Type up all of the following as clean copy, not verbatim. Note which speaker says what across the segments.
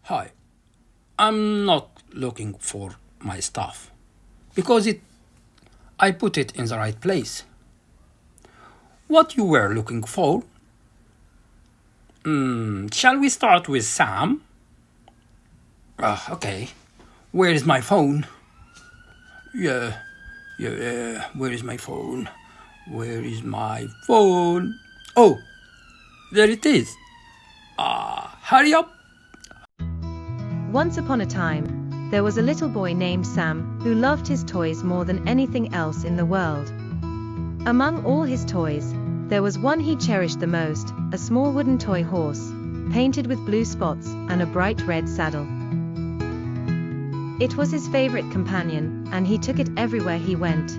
Speaker 1: Hi, I'm not looking for my stuff because I put it in the right place. What you were looking for? Shall we start with Sam? Okay. Where is my phone? Yeah, yeah. Where is my phone? Where is my phone? Oh, there it is. Hurry up.
Speaker 2: Once upon a time, there was a little boy named Sam who loved his toys more than anything else in the world. Among all his toys, there was one he cherished the most, a small wooden toy horse, painted with blue spots and a bright red saddle. It was his favorite companion, and he took it everywhere he went.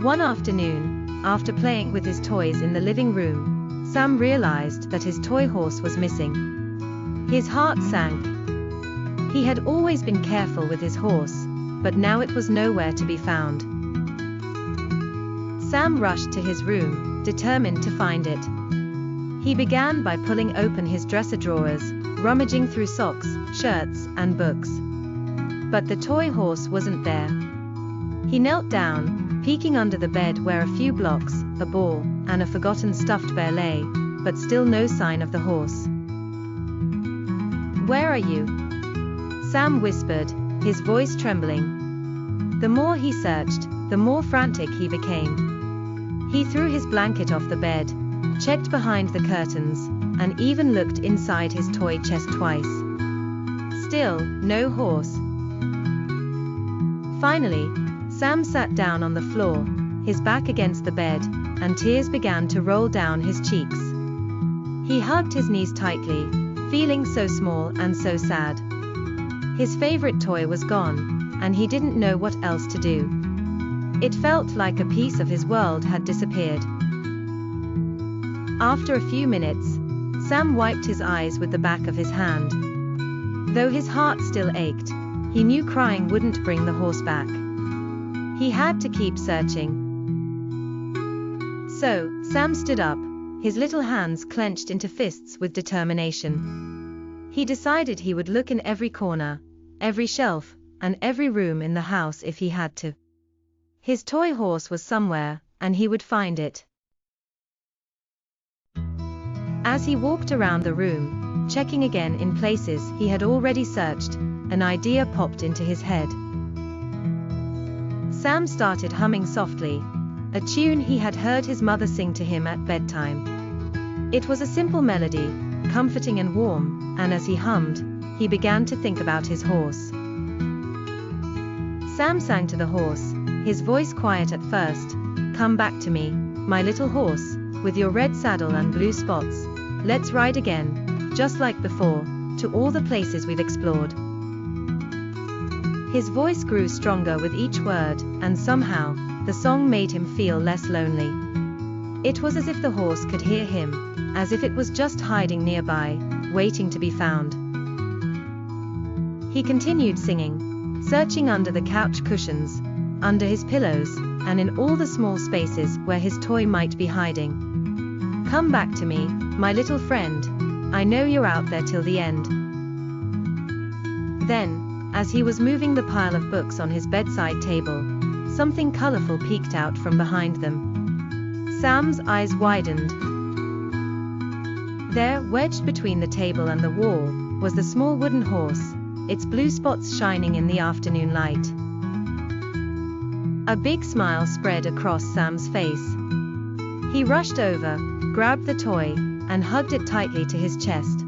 Speaker 2: One afternoon, after playing with his toys in the living room, Sam realized that his toy horse was missing. His heart sank. He had always been careful with his horse, but now it was nowhere to be found. Sam rushed to his room, determined to find it. He began by pulling open his dresser drawers, rummaging through socks, shirts, and books. But the toy horse wasn't there. He knelt down, peeking under the bed where a few blocks, a ball, and a forgotten stuffed bear lay, but still no sign of the horse. "Where are you?" Sam whispered, his voice trembling. The more he searched, the more frantic he became. He threw his blanket off the bed, checked behind the curtains, and even looked inside his toy chest twice. Still, no horse. Finally, Sam sat down on the floor, his back against the bed, and tears began to roll down his cheeks. He hugged his knees tightly, feeling so small and so sad. His favorite toy was gone, and he didn't know what else to do. It felt like a piece of his world had disappeared. After a few minutes, Sam wiped his eyes with the back of his hand. Though his heart still ached, he knew crying wouldn't bring the horse back. He had to keep searching. So, Sam stood up, his little hands clenched into fists with determination. He decided he would look in every corner, every shelf, and every room in the house if he had to. His toy horse was somewhere, and he would find it. As he walked around the room, checking again in places he had already searched, an idea popped into his head. Sam started humming softly, a tune he had heard his mother sing to him at bedtime. It was a simple melody, comforting and warm, and as he hummed, he began to think about his horse. Sam sang to the horse, his voice quiet at first, "Come back to me, my little horse, with your red saddle and blue spots. Let's ride again, just like before, to all the places we've explored." His voice grew stronger with each word, and somehow, the song made him feel less lonely. It was as if the horse could hear him, as if it was just hiding nearby, waiting to be found. He continued singing, searching under the couch cushions, under his pillows, and in all the small spaces where his toy might be hiding. "Come back to me, my little friend. I know you're out there till the end." Then, as he was moving the pile of books on his bedside table, something colorful peeked out from behind them. Sam's eyes widened. There, wedged between the table and the wall, was the small wooden horse, its blue spots shining in the afternoon light. A big smile spread across Sam's face. He rushed over, grabbed the toy, and hugged it tightly to his chest.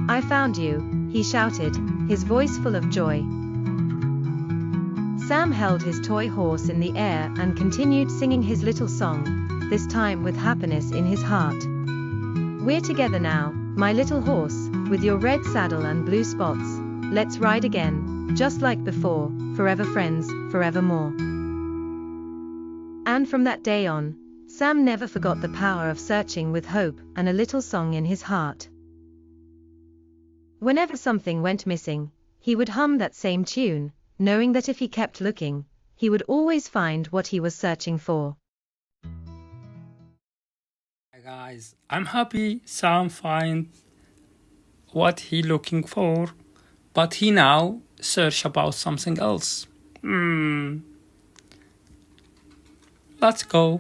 Speaker 2: "I found you," he shouted, his voice full of joy. Sam held his toy horse in the air and continued singing his little song, this time with happiness in his heart. "We're together now, my little horse, with your red saddle and blue spots. Let's ride again, just like before, forever friends, forevermore." And from that day on, Sam never forgot the power of searching with hope and a little song in his heart. Whenever something went missing, he would hum that same tune, knowing that if he kept looking, he would always find what he was searching for.
Speaker 1: Hi guys, I'm happy Sam find what he looking for, but he now search about something else. Let's go.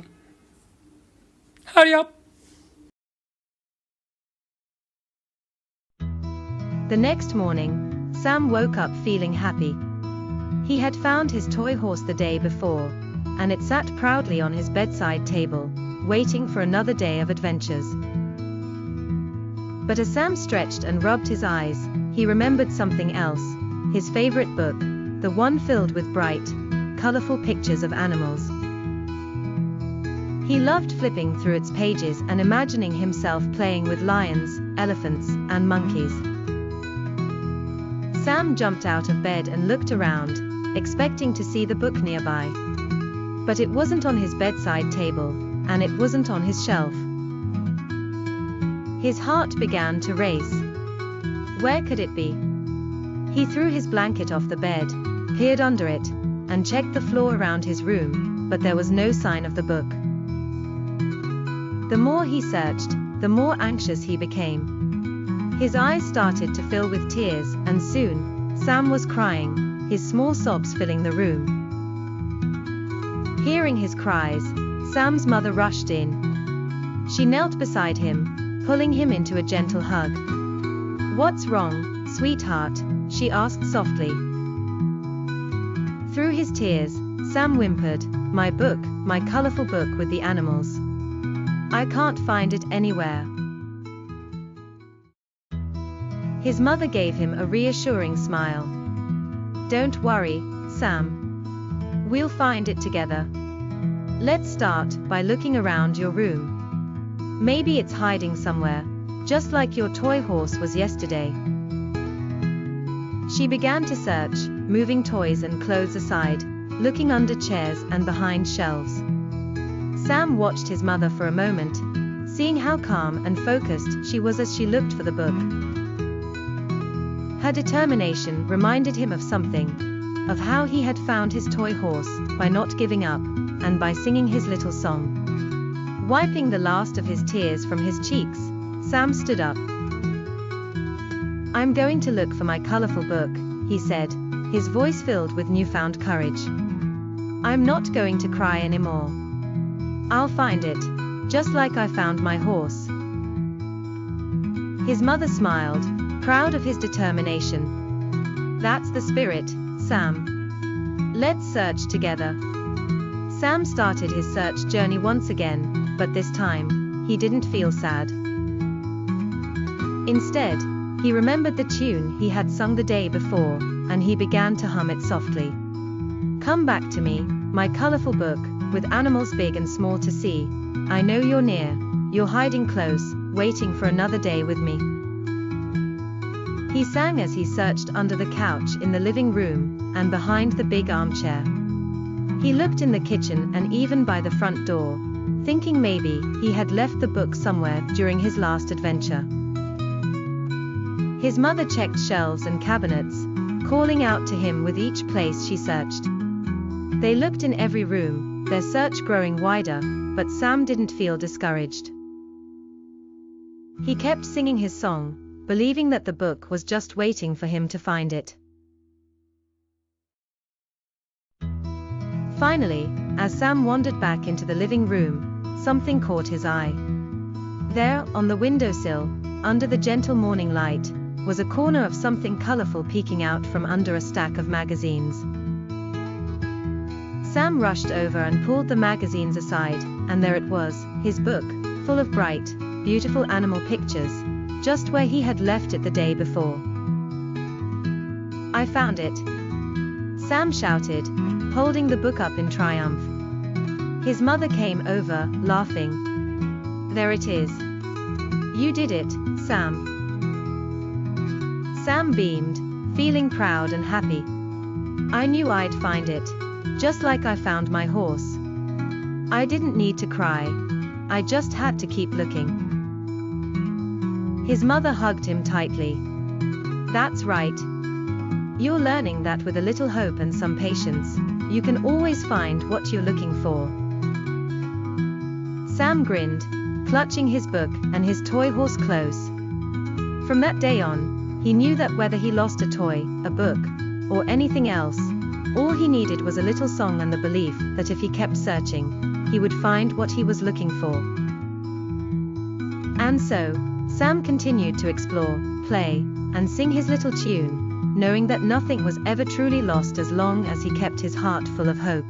Speaker 1: Hurry up.
Speaker 2: The next morning, Sam woke up feeling happy. He had found his toy horse the day before, and it sat proudly on his bedside table, waiting for another day of adventures. But as Sam stretched and rubbed his eyes, he remembered something else, his favorite book, the one filled with bright, colorful pictures of animals. He loved flipping through its pages and imagining himself playing with lions, elephants, and monkeys. Sam jumped out of bed and looked around, expecting to see the book nearby. But it wasn't on his bedside table, and it wasn't on his shelf. His heart began to race. Where could it be? He threw his blanket off the bed, peered under it, and checked the floor around his room, but there was no sign of the book. The more he searched, the more anxious he became. His eyes started to fill with tears, and soon, Sam was crying, his small sobs filling the room. Hearing his cries, Sam's mother rushed in. She knelt beside him, pulling him into a gentle hug. "What's wrong, sweetheart?" she asked softly. Through his tears, Sam whimpered, "My book, my colorful book with the animals. I can't find it anywhere." His mother gave him a reassuring smile. "Don't worry, Sam. We'll find it together. Let's start by looking around your room. Maybe it's hiding somewhere, just like your toy horse was yesterday." She began to search, moving toys and clothes aside, looking under chairs and behind shelves. Sam watched his mother for a moment, seeing how calm and focused she was as she looked for the book. Her determination reminded him of something, of how he had found his toy horse, by not giving up, and by singing his little song. Wiping the last of his tears from his cheeks, Sam stood up. "I'm going to look for my colorful book," he said, his voice filled with newfound courage. "I'm not going to cry anymore. I'll find it, just like I found my horse." His mother smiled, proud of his determination. "That's the spirit, Sam. Let's search together." Sam started his search journey once again, but this time, he didn't feel sad. Instead, he remembered the tune he had sung the day before, and he began to hum it softly. "Come back to me, my colorful book, with animals big and small to see. I know you're near, you're hiding close, waiting for another day with me." He sang as he searched under the couch in the living room, and behind the big armchair. He looked in the kitchen and even by the front door, thinking maybe he had left the book somewhere during his last adventure. His mother checked shelves and cabinets, calling out to him with each place she searched. They looked in every room, their search growing wider, but Sam didn't feel discouraged. He kept singing his song, believing that the book was just waiting for him to find it. Finally, as Sam wandered back into the living room, something caught his eye. There, on the windowsill, under the gentle morning light, was a corner of something colorful peeking out from under a stack of magazines. Sam rushed over and pulled the magazines aside, and there it was, his book, full of bright, beautiful animal pictures, just where he had left it the day before. "I found it!" Sam shouted, holding the book up in triumph. His mother came over, laughing. "There it is. You did it, Sam." Sam beamed, feeling proud and happy. "I knew I'd find it, just like I found my horse. I didn't need to cry. I just had to keep looking." His mother hugged him tightly. "That's right. You're learning that with a little hope and some patience, you can always find what you're looking for." Sam grinned, clutching his book and his toy horse close. From that day on, he knew that whether he lost a toy, a book, or anything else, all he needed was a little song and the belief that if he kept searching, he would find what he was looking for. And so, Sam continued to explore, play, and sing his little tune, knowing that nothing was ever truly lost as long as he kept his heart full of hope.